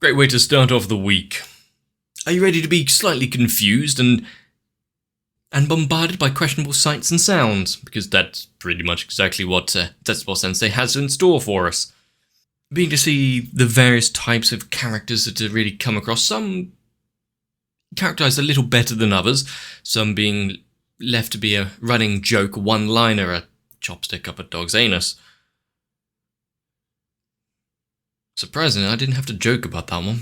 Great way to start off the week. Are you ready to be slightly confused and bombarded by questionable sights and sounds? Because that's pretty much exactly what Zetsubou Sensei has in store for us. Being to see the various types of characters that have really come across, some characterized a little better than others, some being left to be a running joke one-liner, a chopstick up a dog's anus. Surprisingly, I didn't have to joke about that one.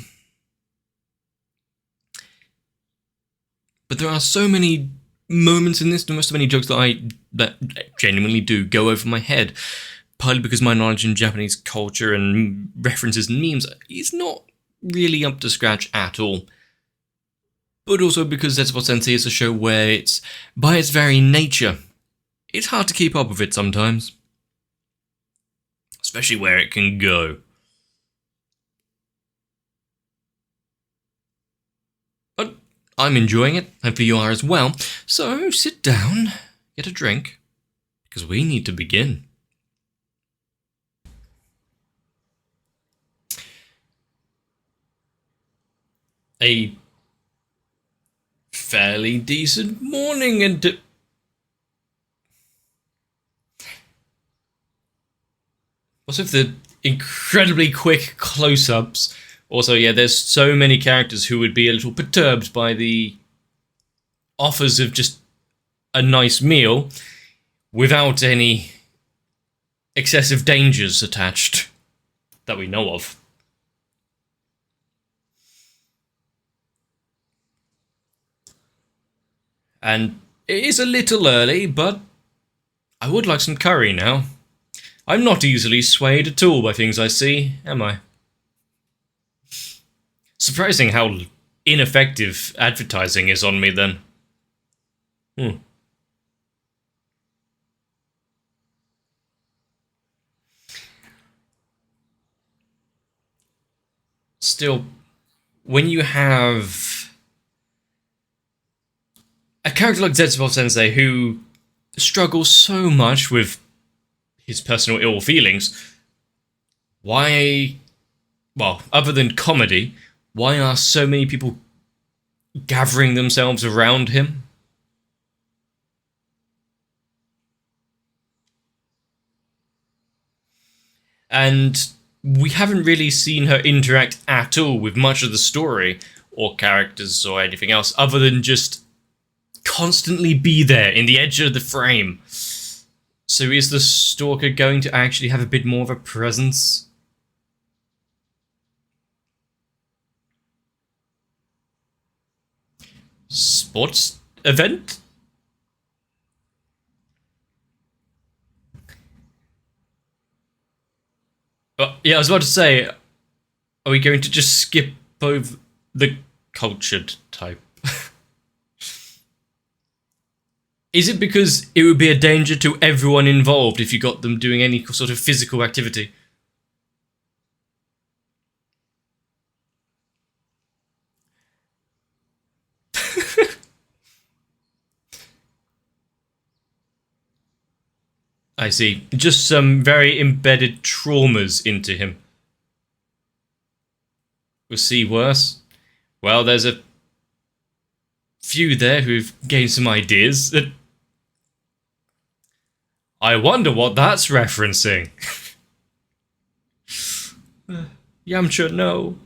But there are so many moments in this, there are so many jokes that genuinely do go over my head. Partly because my knowledge in Japanese culture and references and memes is not really up to scratch at all. But also because Zetsubou Sensei is a show where it's, by its very nature, it's hard to keep up with it sometimes. Especially where it can go. But I'm enjoying it, hopefully you are as well. So sit down, get a drink, because we need to begin. A fairly decent morning and what's with the incredibly quick close-ups? Also, yeah, there's so many characters who would be a little perturbed by the offers of just a nice meal without any excessive dangers attached that we know of. And it is a little early, but I would like some curry now. I'm not easily swayed at all by things I see, am I? Surprising how ineffective advertising is on me then. Still, when you have a character like Zetsubou Sensei who struggles so much with his personal ill feelings, why, well, other than comedy, why are so many people gathering themselves around him? And we haven't really seen her interact at all with much of the story, or characters, or anything else, other than just constantly be there in the edge of the frame. So is the stalker going to actually have a bit more of a presence? Sports event? Yeah, I was about to say, are we going to just skip over the cultured type? Is it because it would be a danger to everyone involved if you got them doing any sort of physical activity? I see. Just some very embedded traumas into him. We'll see worse. Well, there's a few there who've gained some ideas that I wonder what that's referencing. Yamcha, no.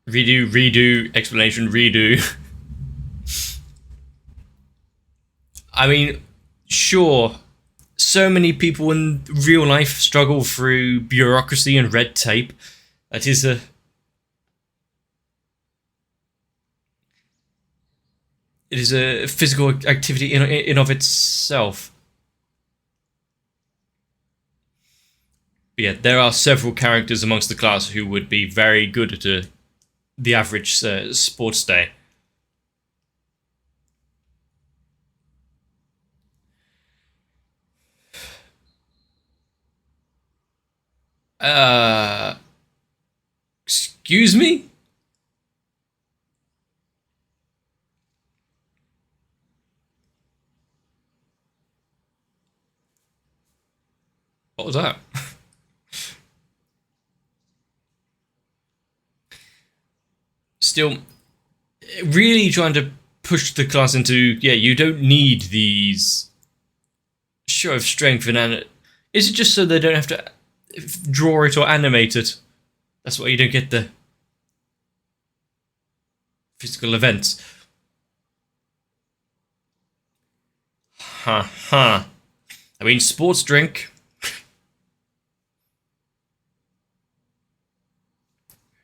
Redo, explanation, redo. I mean, sure, so many people in real life struggle through bureaucracy and red tape. That is a... It is a physical activity in of itself. But yeah, there are several characters amongst the class who would be very good at the average sports day. Excuse me? What was that? Still, really trying to push the class into, yeah, you don't need these show of strength and is it just so they don't have to draw it or animate it? That's why you don't get the physical events. I mean, sports drink.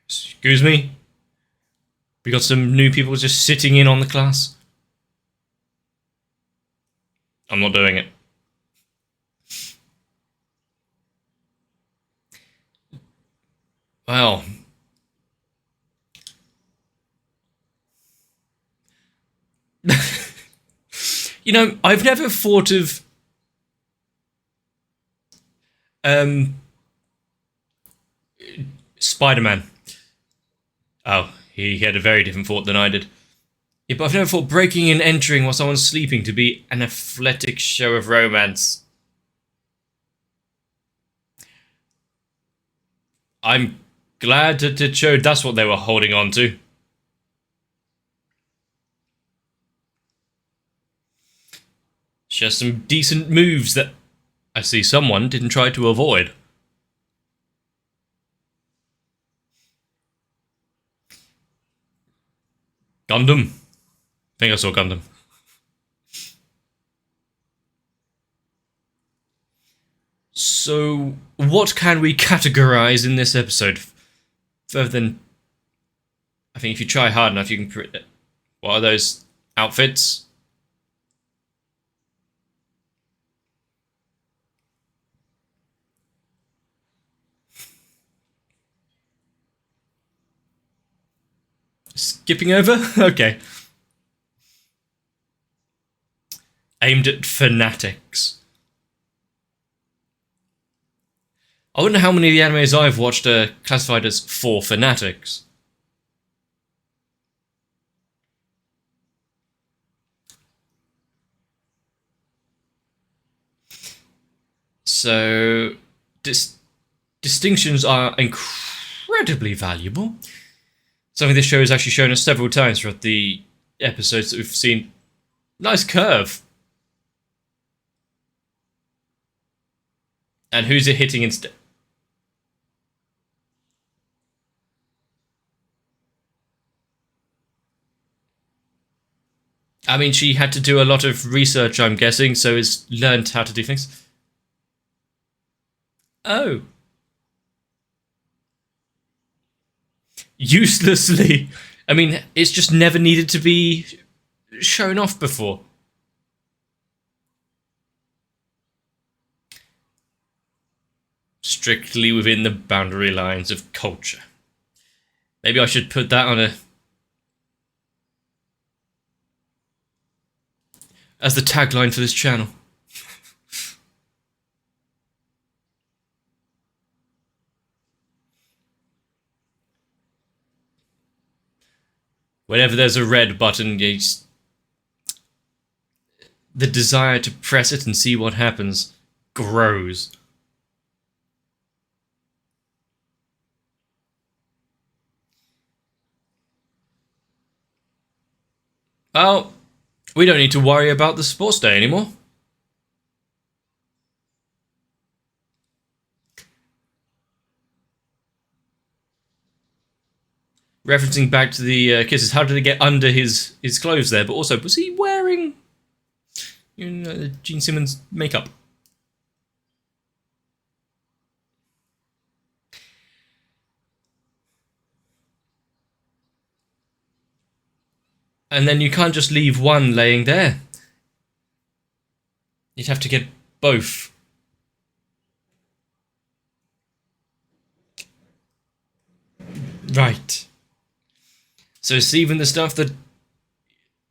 Excuse me? We got some new people just sitting in on the class. I'm not doing it. Well. You know, I've never thought of Spider-Man. Oh, he had a very different thought than I did. Yeah, but I've never thought breaking and entering while someone's sleeping to be an athletic show of romance. I'm glad that it showed that's what they were holding on to. Just some decent moves that I see someone didn't try to avoid. Gundam. I think I saw Gundam. So, what can we categorize in this episode? Further than, I think if you try hard enough, you can. What are those outfits? Skipping over? Okay. Aimed at fanatics. I wonder how many of the animes I've watched are classified as for fanatics. So, distinctions are incredibly valuable. Something this show has actually shown us several times throughout the episodes that we've seen. Nice curve. And who's it hitting instead? I mean, she had to do a lot of research, I'm guessing, so has learned how to do things. Oh. Uselessly. I mean, it's just never needed to be shown off before. Strictly within the boundary lines of culture. Maybe I should put that on as the tagline for this channel. Whenever there's a red button, the desire to press it and see what happens grows. Well, we don't need to worry about the sports day anymore. Referencing back to the kisses, how did it get under his clothes there? But also, was he wearing Gene Simmons makeup? And then you can't just leave one laying there. You'd have to get both. Right. So it's even the stuff that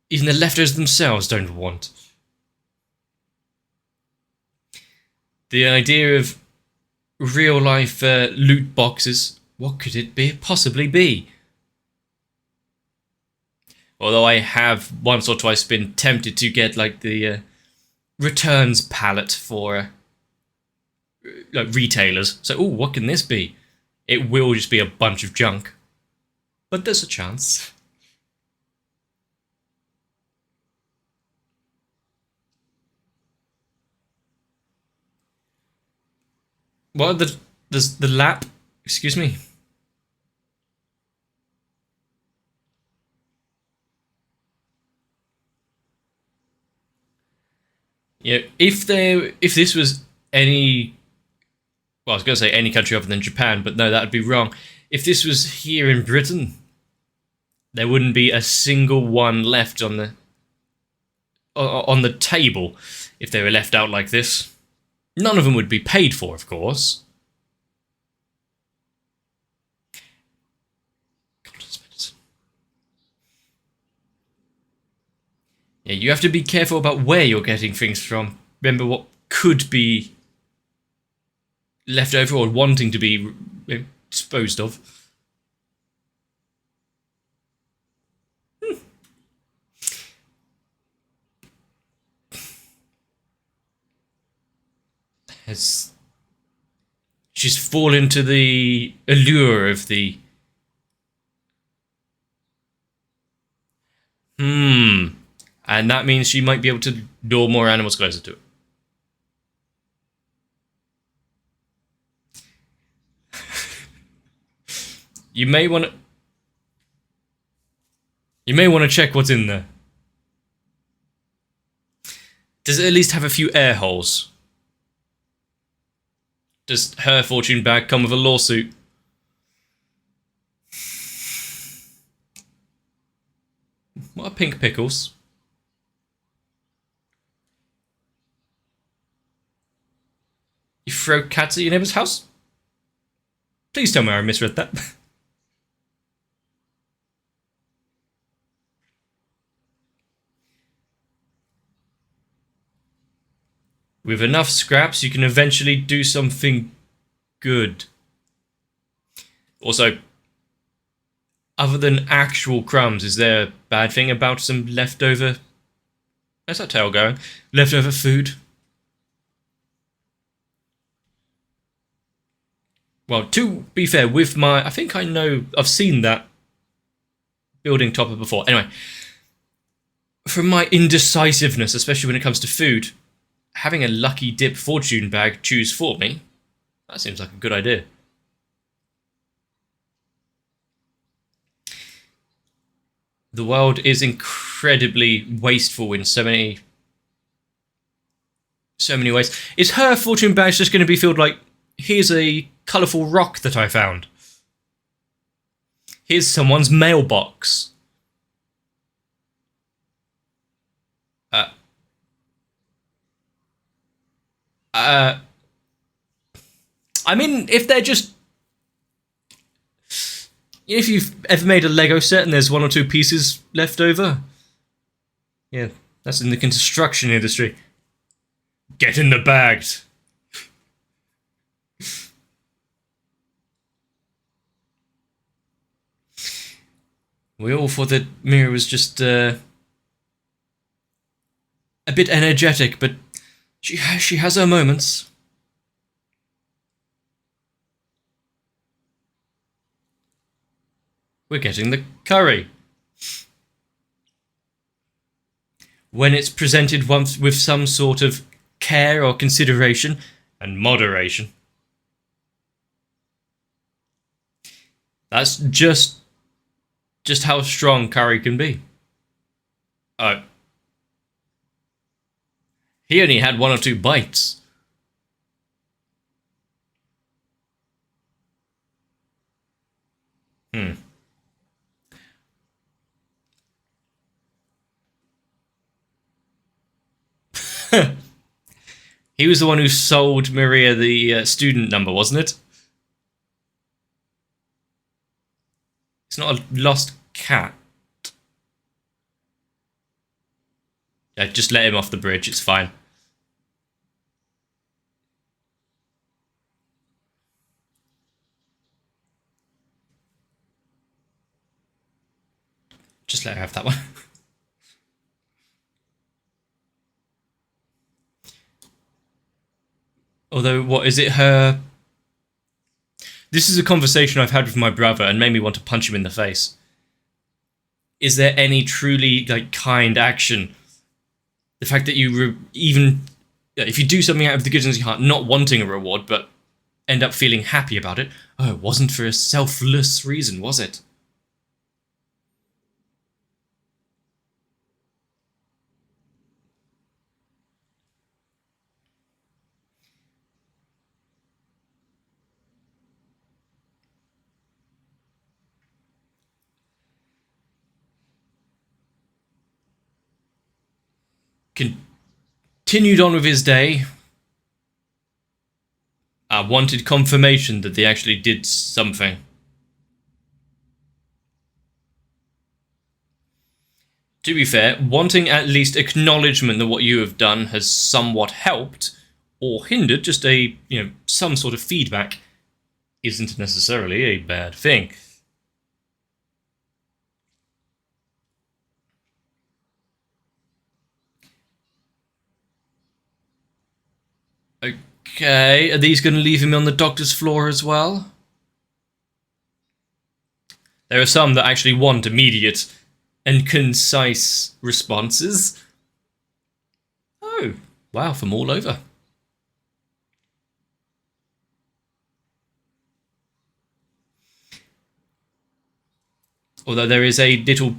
even the leftovers themselves don't want. The idea of real life loot boxes, what could it possibly be? Although I have once or twice been tempted to get like the returns palette for like retailers. So, oh, what can this be? It will just be a bunch of junk. But there's a chance. What the lap? Excuse me. Yeah, if this was any, well, I was going to say any country other than Japan, but no, that would be wrong. If this was here in Britain, there wouldn't be a single one left on the table if they were left out like this. None of them would be paid for, of course. Yeah, you have to be careful about where you're getting things from. Remember what could be left over or wanting to be disposed of. She's fallen to the allure of the... And that means she might be able to lure more animals closer to it. You may want to check what's in there. Does it at least have a few air holes? Does her fortune bag come with a lawsuit? What are pink pickles? You throw cats at your neighbour's house? Please tell me I misread that. With enough scraps, you can eventually do something good. Also, other than actual crumbs, is there a bad thing about some leftover... Where's that tail going? Leftover food? Well, to be fair, with my... I think I know... I've seen that building topper before. Anyway, from my indecisiveness, especially when it comes to food, having a lucky dip fortune bag choose for me, that seems like a good idea. The world is incredibly wasteful in so many ways. Is her fortune bag just going to be filled like, here's a colourful rock that I found. Here's someone's mailbox. I mean, if they're just... If you've ever made a Lego set and there's one or two pieces left over... Yeah, that's in the construction industry. Get in the bags. We all thought that Mira was just a bit energetic, but she has her moments. We're getting the curry. When it's presented once with some sort of care or consideration and moderation. That's just how strong curry can be. Oh. He only had 1 or 2 bites. He was the one who sold Maria the student number, wasn't it? It's not a lost cat. Yeah, just let him off the bridge, it's fine. Just let her have that one. Although, what is it, her... This is a conversation I've had with my brother and made me want to punch him in the face. Is there any truly, like, kind action? The fact that you even... If you do something out of the goodness of your heart, not wanting a reward, but end up feeling happy about it, oh, it wasn't for a selfless reason, was it? Continued on with his day. I wanted confirmation that they actually did something. To be fair, wanting at least acknowledgement that what you have done has somewhat helped or hindered, just a, some sort of feedback, isn't necessarily a bad thing. Okay, are these going to leave him on the doctor's floor as well? There are some that actually want immediate and concise responses. Oh, wow, from all over. Although there is a little...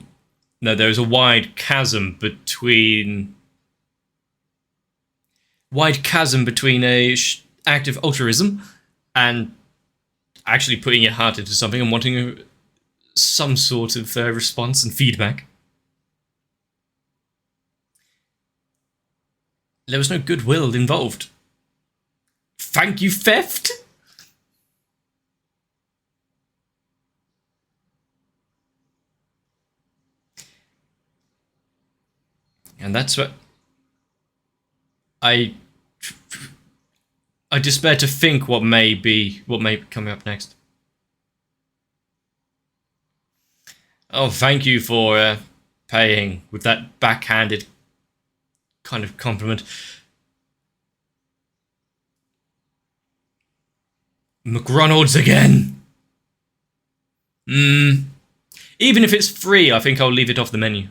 No, there is a wide chasm between a act of altruism and actually putting your heart into something and wanting some sort of response and feedback. There was no goodwill involved. Thank you, theft? And that's what I despair to think what may be coming up next. Oh, thank you for paying with that backhanded kind of compliment. McRonald's again. Even if it's free, I think I'll leave it off the menu.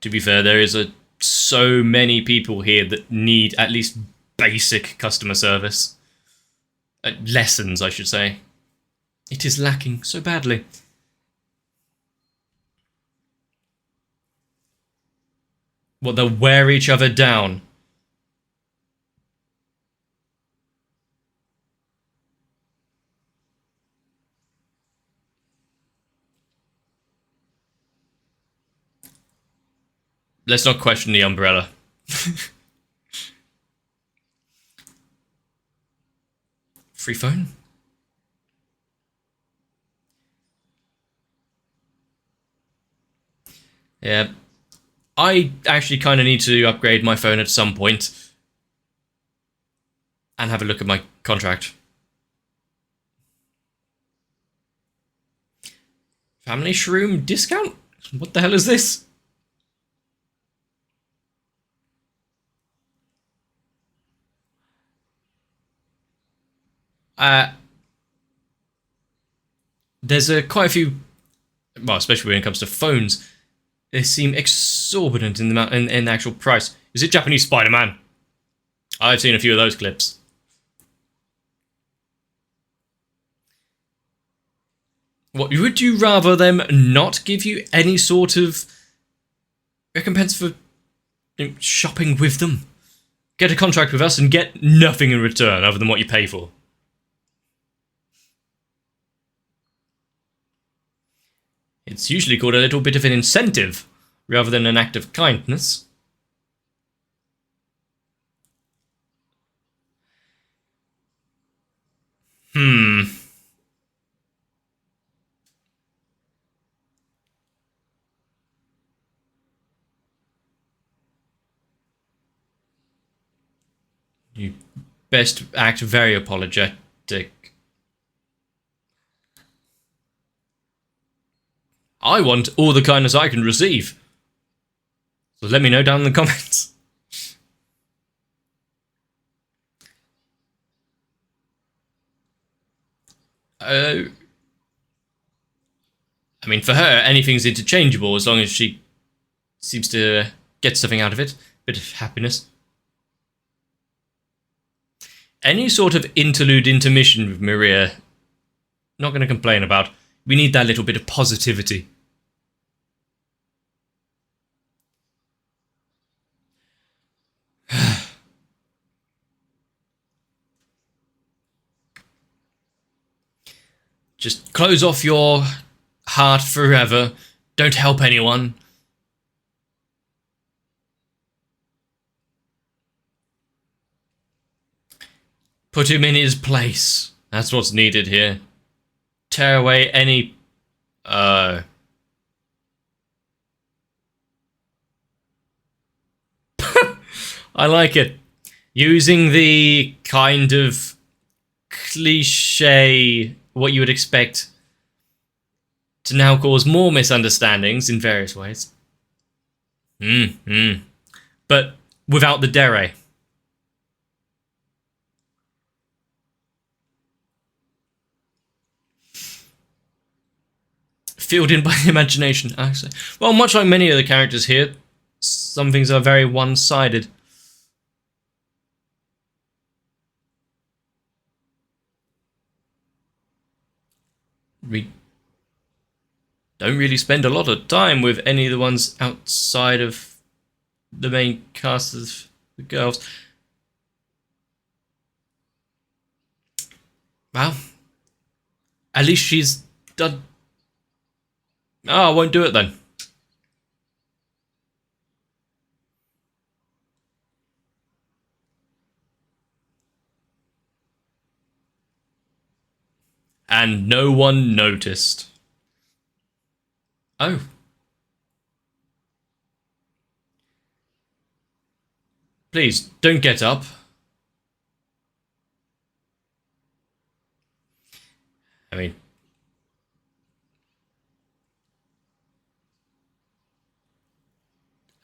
To be fair, there is so many people here that need at least basic customer service. Lessons, I should say. It is lacking so badly. What, they'll wear each other down. Let's not question the umbrella. Free phone? Yeah. I actually kind of need to upgrade my phone at some point. And have a look at my contract. Family shroom discount? What the hell is this? There's quite a few, well, especially when it comes to phones, they seem exorbitant in the actual price. Is it Japanese Spider-Man? I've seen a few of those clips. What, would you rather them not give you any sort of recompense for shopping with them? Get a contract with us and get nothing in return other than what you pay for. It's usually called a little bit of an incentive, rather than an act of kindness. You best act very apologetic. I want all the kindness I can receive. So let me know down in the comments. I mean, for her, anything's interchangeable as long as she seems to get something out of it. Bit of happiness. Any sort of interlude intermission with Maria, not going to complain about. We need that little bit of positivity. Just close off your heart forever. Don't help anyone. Put him in his place. That's what's needed here. Tear away any... I like it. Using the kind of cliche, what you would expect, to now cause more misunderstandings in various ways. But without the dere. Filled in by the imagination, actually. Well, much like many of the characters here, some things are very one-sided. We don't really spend a lot of time with any of the ones outside of the main cast of the girls. Well, at least she's done... Oh, I won't do it then. And no one noticed. Oh. Please, don't get up. I mean...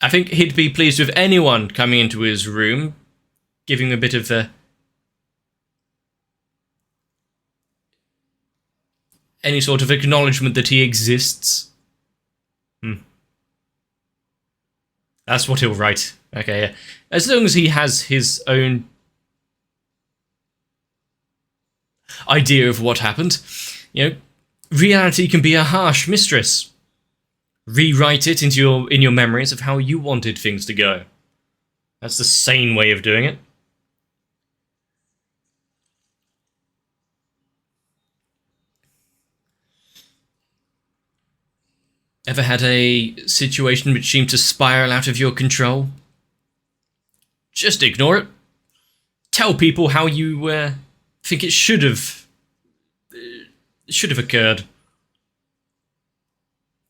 I think he'd be pleased with anyone coming into his room, giving a bit of any sort of acknowledgement that he exists. That's what he'll write. Okay, yeah. As long as he has his own idea of what happened, you know, reality can be a harsh mistress. Rewrite it into in your memories of how you wanted things to go. That's the sane way of doing it. Ever had a situation which seemed to spiral out of your control? Just ignore it. Tell people how you think it should have occurred.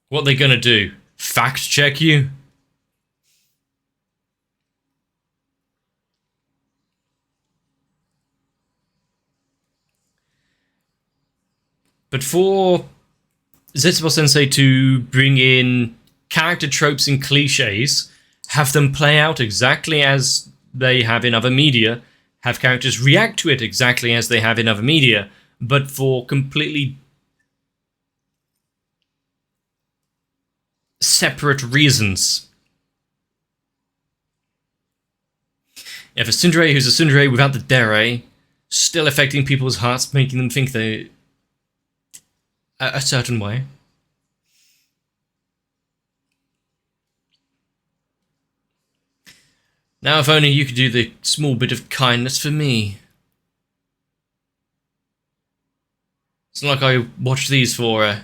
What are they gonna do? Fact check you? But for Zetsubou Sensei to bring in character tropes and cliches, have them play out exactly as they have in other media, have characters react to it exactly as they have in other media, but for completely separate reasons. You have a tsundere who's a tsundere without the dere, still affecting people's hearts, making them think they a certain way. Now if only you could do the small bit of kindness for me. It's not like I watch these for a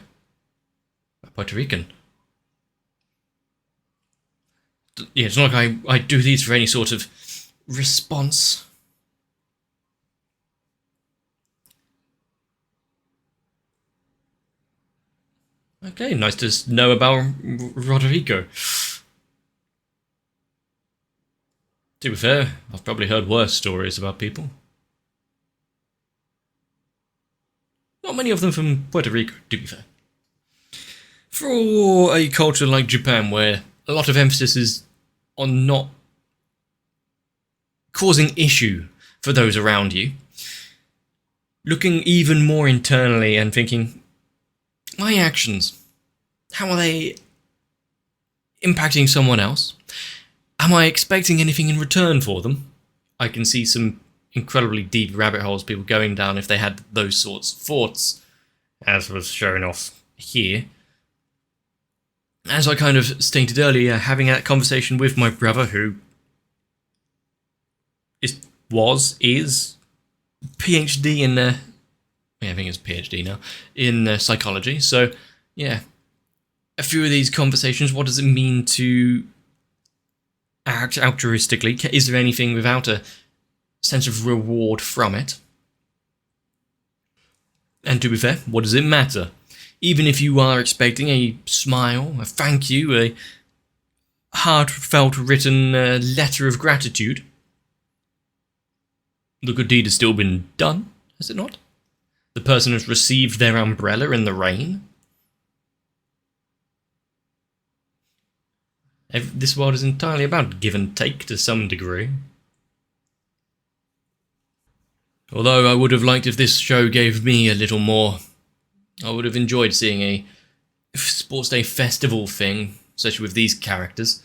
Puerto Rican. Yeah, it's not like I do these for any sort of response. Okay, nice to know about Rodrigo. To be fair, I've probably heard worse stories about people. Not many of them from Puerto Rico, to be fair. For a culture like Japan, where a lot of emphasis is on not causing issue for those around you, looking even more internally and thinking, my actions, how are they impacting someone else? Am I expecting anything in return for them? I can see some incredibly deep rabbit holes people going down if they had those sorts of thoughts, as was shown off here. As I kind of stated earlier, having that conversation with my brother, who is PhD in, I think it's PhD now, in psychology. So, yeah, a few of these conversations, what does it mean to act altruistically? Is there anything without a sense of reward from it? And to be fair, what does it matter? Even if you are expecting a smile, a thank you, a heartfelt written letter of gratitude, the good deed has still been done, has it not? The person has received their umbrella in the rain. This world is entirely about give and take to some degree. Although I would have liked if this show gave me a little more. I would have enjoyed seeing a Sports Day festival thing, especially with these characters.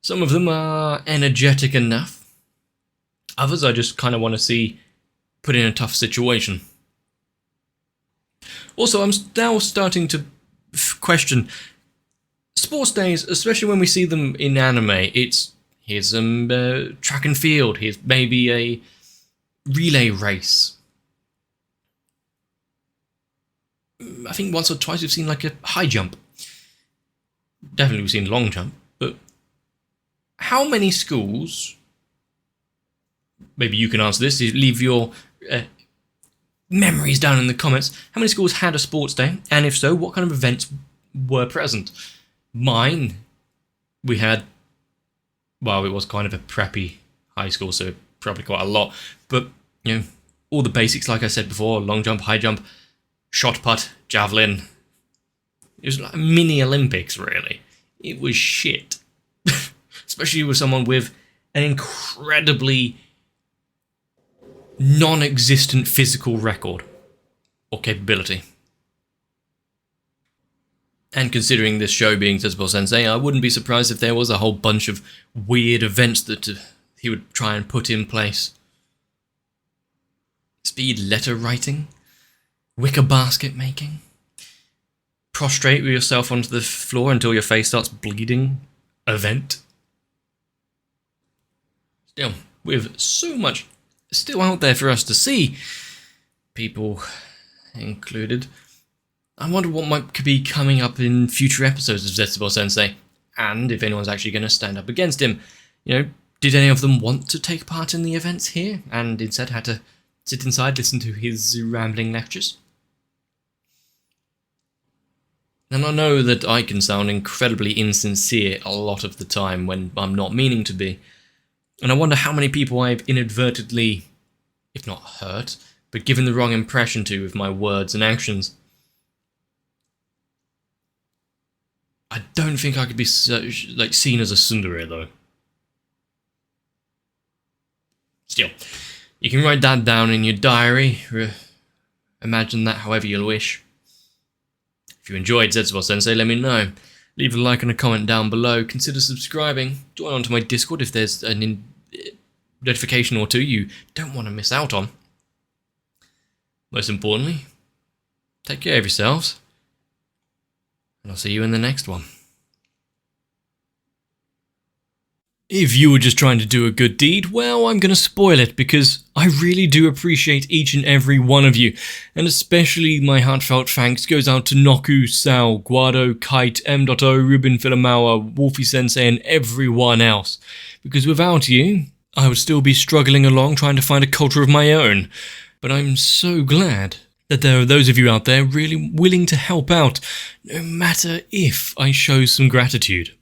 Some of them are energetic enough. Others I just kind of want to see put in a tough situation. Also, I'm now starting to question Sports Days, especially when we see them in anime. Here's some track and field, here's maybe a relay race. I think once or twice we've seen like a high jump. Definitely we've seen long jump, but how many schools, maybe you can answer this, leave your memories down in the comments, how many schools had a sports day, and if so, what kind of events were present? Mine, we had, well, it was kind of a preppy high school, so probably quite a lot, but, you know, all the basics, like I said before, long jump, high jump, shot put, javelin. It was like mini Olympics, really. It was shit. Especially with someone with an incredibly non-existent physical record or capability. And considering this show being Zetsubou Sensei, I wouldn't be surprised if there was a whole bunch of weird events that he would try and put in place. Speed letter writing, wicker basket making, prostrate yourself onto the floor until your face starts bleeding event. Still, with so much still out there for us to see, people included, I wonder what could be coming up in future episodes of Zetsubou Sensei, and if anyone's actually going to stand up against him. You know, did any of them want to take part in the events here, and instead had to sit inside, listen to his rambling lectures? And I know that I can sound incredibly insincere a lot of the time when I'm not meaning to be, and I wonder how many people I've inadvertently, if not hurt, but given the wrong impression to with my words and actions. I don't think I could be seen as a tsundere, though. Still, you can write that down in your diary. Imagine that however you wish. If you enjoyed Zetsubou Sensei, let me know. Leave a like and a comment down below. Consider subscribing. Join onto my Discord if there's a notification or two you don't want to miss out on. Most importantly, take care of yourselves. And I'll see you in the next one. If you were just trying to do a good deed, well, I'm going to spoil it because I really do appreciate each and every one of you, and especially my heartfelt thanks goes out to Noku, Sal, Guado, Kite, M.O, Ruben Filamawa, Wolfie Sensei, and everyone else, because without you, I would still be struggling along trying to find a culture of my own. But I'm so glad that there are those of you out there really willing to help out, no matter if I show some gratitude.